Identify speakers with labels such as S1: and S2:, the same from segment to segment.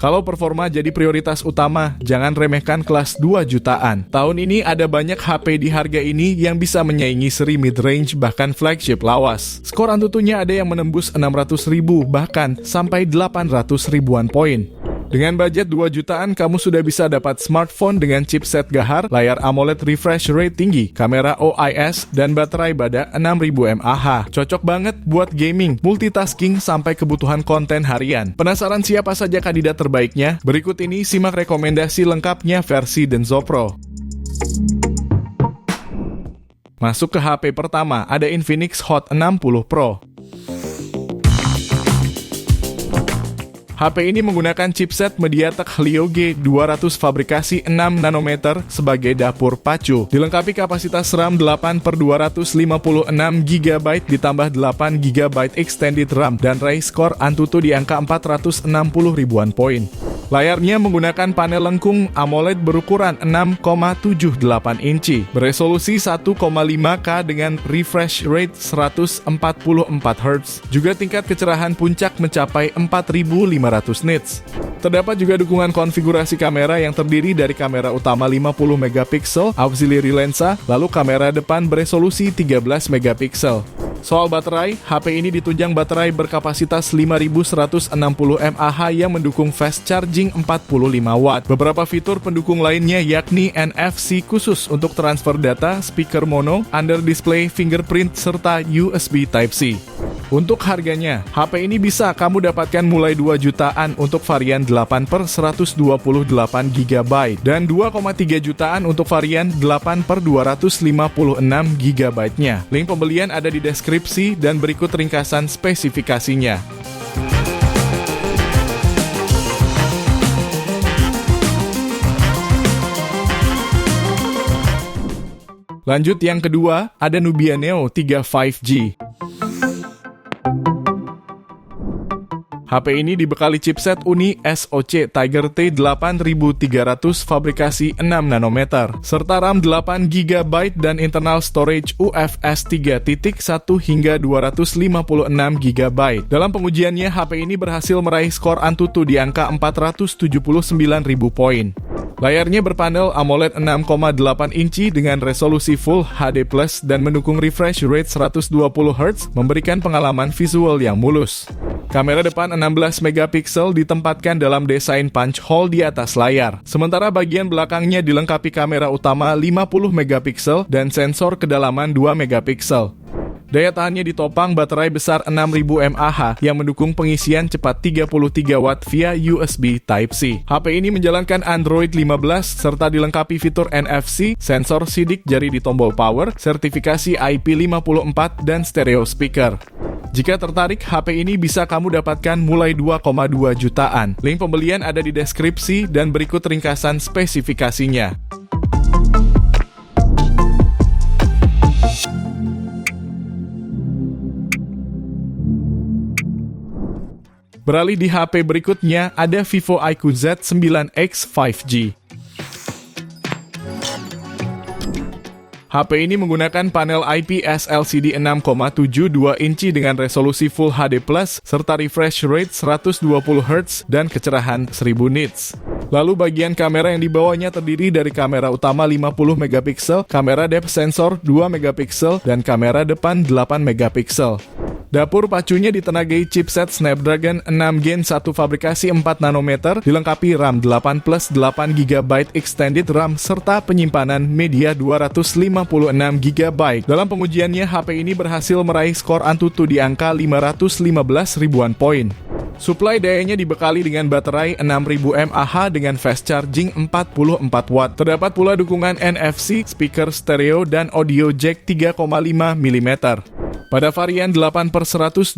S1: Kalau performa jadi prioritas utama, jangan remehkan kelas 2 jutaan. Tahun ini ada banyak HP di harga ini yang bisa menyaingi seri mid-range bahkan flagship lawas. Skor Antutunya ada yang menembus 600.000 bahkan sampai 800 ribuan poin. Dengan budget 2 jutaan, kamu sudah bisa dapat smartphone dengan chipset gahar, layar AMOLED refresh rate tinggi, kamera OIS, dan baterai pada 6000 mAh. Cocok banget buat gaming, multitasking, sampai kebutuhan konten harian. Penasaran siapa saja kandidat terbaiknya? Berikut ini simak rekomendasi lengkapnya versi Denso Pro. Masuk ke HP pertama, ada Infinix Hot 60 Pro. HP ini menggunakan chipset MediaTek Helio G200 fabrikasi 6 nanometer sebagai dapur pacu. Dilengkapi kapasitas RAM 8/256 GB ditambah 8 GB extended RAM dan raih skor Antutu di angka 460 ribuan poin. Layarnya menggunakan panel lengkung AMOLED berukuran 6,78 inci, beresolusi 1,5K dengan refresh rate 144 Hz. Juga tingkat kecerahan puncak mencapai 4500 nits. Terdapat juga dukungan konfigurasi kamera yang terdiri dari kamera utama 50 megapiksel, auxiliary lensa, lalu kamera depan beresolusi 13 megapiksel. Soal baterai, HP ini ditunjang baterai berkapasitas 5160 mAh yang mendukung fast charging 45 Watt. Beberapa fitur pendukung lainnya yakni NFC khusus untuk transfer data, speaker mono, under display fingerprint, serta USB Type-C. Untuk harganya, HP ini bisa kamu dapatkan mulai 2 jutaan untuk varian 8/128 GB dan 2,3 jutaan untuk varian 8/256 GB-nya. Link pembelian ada di deskripsi dan berikut ringkasan spesifikasinya. Lanjut yang kedua, ada Nubia Neo 3 5G. HP ini dibekali chipset Uni SoC Tiger T8300 fabrikasi 6 nanometer, serta RAM 8 GB dan internal storage UFS 3.1 hingga 256 GB. Dalam pengujiannya, HP ini berhasil meraih skor Antutu di angka 479.000 poin. Layarnya berpanel AMOLED 6,8 inci dengan resolusi Full HD+ dan mendukung refresh rate 120 Hz, memberikan pengalaman visual yang mulus. Kamera depan 16 megapiksel ditempatkan dalam desain punch hole di atas layar. Sementara bagian belakangnya dilengkapi kamera utama 50 megapiksel dan sensor kedalaman 2 megapiksel. Daya tahannya ditopang baterai besar 6000 mAh yang mendukung pengisian cepat 33 Watt via USB Type-C. HP ini menjalankan Android 15 serta dilengkapi fitur NFC, sensor sidik jari di tombol power, sertifikasi IP54 dan stereo speaker. Jika tertarik, HP ini bisa kamu dapatkan mulai 2,2 jutaan. Link pembelian ada di deskripsi dan berikut ringkasan spesifikasinya. Beralih di HP berikutnya, ada Vivo IQ Z9X 5G. HP ini menggunakan panel IPS LCD 6,72 inci dengan resolusi Full HD+, serta refresh rate 120 Hz dan kecerahan 1000 nits. Lalu bagian kamera yang dibawanya terdiri dari kamera utama 50 megapiksel, kamera depth sensor 2 megapiksel, dan kamera depan 8 megapiksel. Dapur pacunya ditenagai chipset Snapdragon 6 Gen 1 fabrikasi 4 nanometer, dilengkapi RAM 8+8 GB extended RAM, serta penyimpanan media 256 GB. Dalam pengujiannya, HP ini berhasil meraih skor Antutu di angka 515 ribuan poin. Suplai dayanya dibekali dengan baterai 6000 mAh dengan fast charging 44 Watt. Terdapat pula dukungan NFC, speaker stereo, dan audio jack 3,5 mm. Pada varian 8/128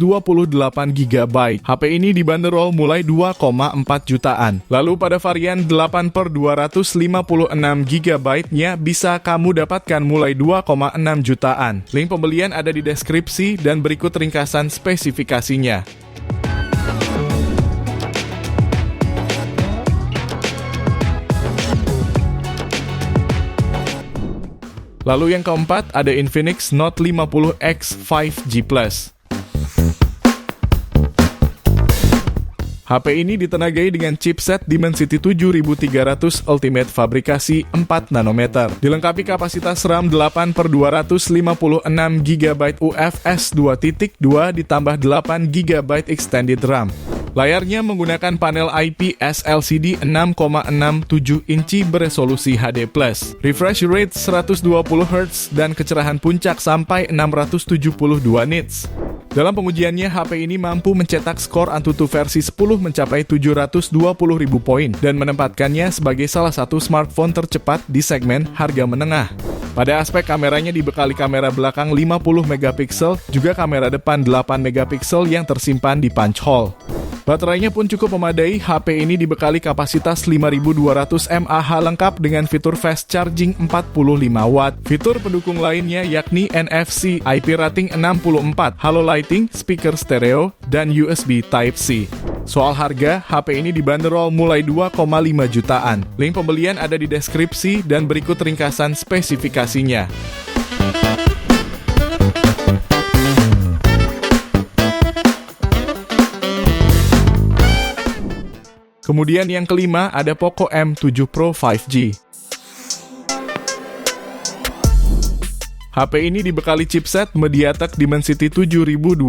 S1: GB, HP ini dibanderol mulai 2,4 jutaan. Lalu pada varian 8/256 GB-nya bisa kamu dapatkan mulai 2,6 jutaan. Link pembelian ada di deskripsi dan berikut ringkasan spesifikasinya. Lalu yang keempat ada Infinix Note 50X 5G+. HP ini ditenagai dengan chipset Dimensity 7300 Ultimate fabrikasi 4 nanometer. Dilengkapi kapasitas RAM 8/256 GB UFS 2.2 ditambah 8 GB extended RAM. Layarnya menggunakan panel IPS LCD 6,67 inci beresolusi HD+, refresh rate 120 Hz dan kecerahan puncak sampai 672 nits. Dalam pengujiannya, HP ini mampu mencetak skor Antutu versi 10 mencapai 720.000 poin dan menempatkannya sebagai salah satu smartphone tercepat di segmen harga menengah. Pada aspek kameranya dibekali kamera belakang 50 megapiksel, juga kamera depan 8 megapiksel yang tersimpan di punch hole. Baterainya pun cukup memadai. HP ini dibekali kapasitas 5200 mAh lengkap dengan fitur fast charging 45 watt. Fitur pendukung lainnya yakni NFC, IP rating 64, halo lighting, speaker stereo, dan USB Type-C. Soal harga, HP ini dibanderol mulai 2,5 jutaan. Link pembelian ada di deskripsi dan berikut ringkasan spesifikasinya. Kemudian yang kelima ada Poco M7 Pro 5G. HP ini dibekali chipset MediaTek Dimensity 7025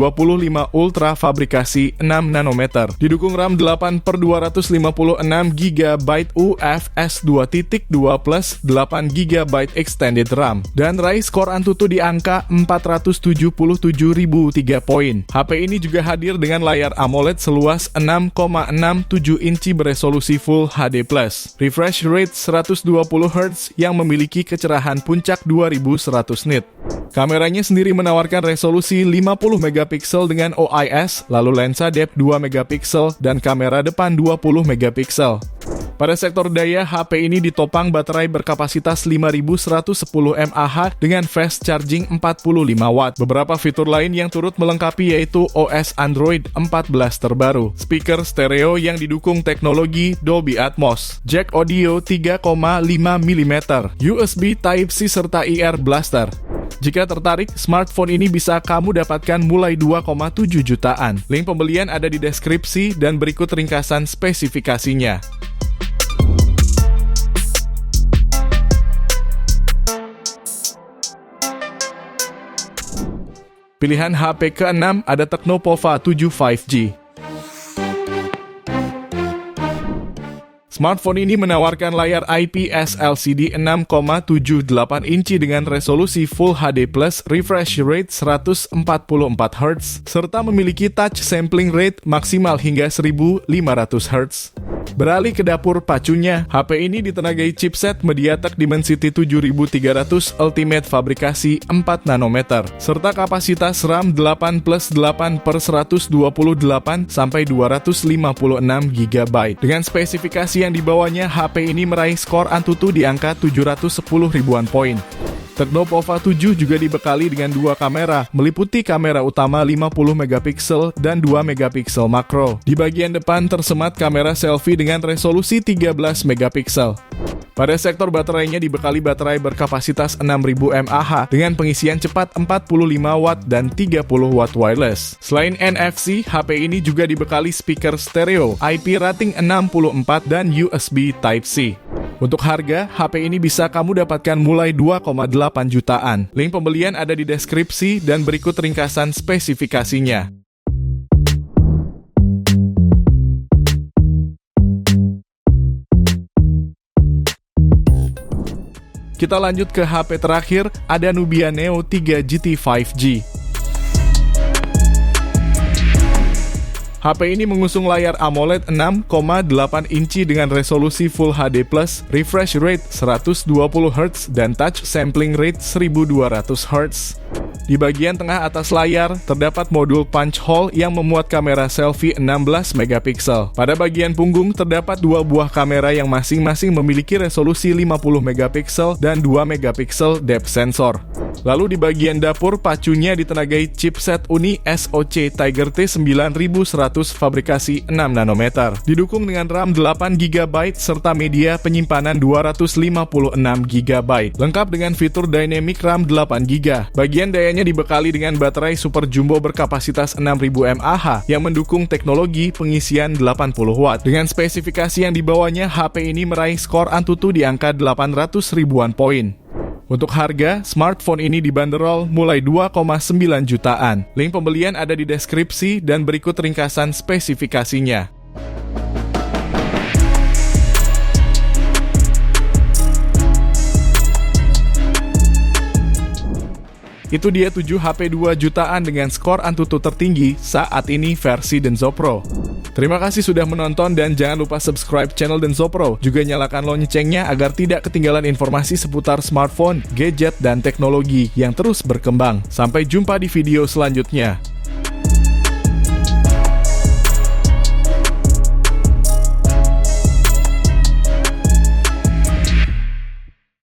S1: Ultra fabrikasi 6 nanometer. Didukung RAM 8/256 GB UFS 2.2 plus 8 GB extended RAM. Dan raih skor Antutu di angka 477.003 poin. HP ini juga hadir dengan layar AMOLED seluas 6,67 inci beresolusi Full HD+. Refresh rate 120 Hz yang memiliki kecerahan puncak 2100 nits. Kameranya sendiri menawarkan resolusi 50 megapiksel dengan OIS, lalu lensa depth 2 megapiksel dan kamera depan 20 megapiksel. Pada sektor daya, HP ini ditopang baterai berkapasitas 5110 mAh dengan fast charging 45 watt. Beberapa fitur lain yang turut melengkapi yaitu OS Android 14 terbaru, speaker stereo yang didukung teknologi Dolby Atmos, jack audio 3,5 mm, USB Type-C serta IR Blaster. Jika tertarik, smartphone ini bisa kamu dapatkan mulai 2,7 jutaan. Link pembelian ada di deskripsi dan berikut ringkasan spesifikasinya. Pilihan HP ke-6 ada Tecno Pova 7 5G. Smartphone ini menawarkan layar IPS LCD 6,78 inci dengan resolusi Full HD+, refresh rate 144 Hz, serta memiliki touch sampling rate maksimal hingga 1500 Hz. Beralih ke dapur pacunya, HP ini ditenagai chipset MediaTek Dimensity 7300 Ultimate fabrikasi 4 nanometer, serta kapasitas RAM 8/8/128 sampai 256 GB. Dengan spesifikasi yang dibawanya, HP ini meraih skor Antutu di angka 710 ribuan poin. Tecno Pova 7 juga dibekali dengan dua kamera, meliputi kamera utama 50 megapiksel dan 2 megapiksel makro. Di bagian depan tersemat kamera selfie dengan resolusi 13 megapiksel. Pada sektor baterainya dibekali baterai berkapasitas 6000 mAh dengan pengisian cepat 45 watt dan 30 watt wireless. Selain NFC, HP ini juga dibekali speaker stereo, IP rating 64 dan USB Type-C. Untuk harga, HP ini bisa kamu dapatkan mulai 2,8 jutaan. Link pembelian ada di deskripsi dan berikut ringkasan spesifikasinya. Kita lanjut ke HP terakhir, ada Nubia Neo 3 GT 5G. HP ini mengusung layar AMOLED 6,8 inci dengan resolusi Full HD+, refresh rate 120 Hz dan touch sampling rate 1200 Hz. Di bagian tengah atas layar, terdapat modul punch hole yang memuat kamera selfie 16 megapiksel. Pada bagian punggung, terdapat dua buah kamera yang masing-masing memiliki resolusi 50 megapiksel dan 2 megapiksel depth sensor. Lalu di bagian dapur, pacunya ditenagai chipset Uni SoC Tiger T9100 fabrikasi 6 nanometer. Didukung dengan RAM 8 GB serta media penyimpanan 256 GB. Lengkap dengan fitur Dynamic RAM 8 GB. Bagian dayanya dibekali dengan baterai Super Jumbo berkapasitas 6000 mAh yang mendukung teknologi pengisian 80 watt. Dengan spesifikasi yang dibawanya, HP ini meraih skor Antutu di angka 800 ribuan poin. Untuk harga, smartphone ini dibanderol mulai 2,9 jutaan. Link pembelian ada di deskripsi dan berikut ringkasan spesifikasinya. Itu dia 7 HP 2 jutaan dengan skor Antutu tertinggi saat ini versi Denso Pro. Terima kasih sudah menonton dan jangan lupa subscribe channel Denso Pro. Juga nyalakan loncengnya agar tidak ketinggalan informasi seputar smartphone, gadget, dan teknologi yang terus berkembang. Sampai jumpa di video selanjutnya.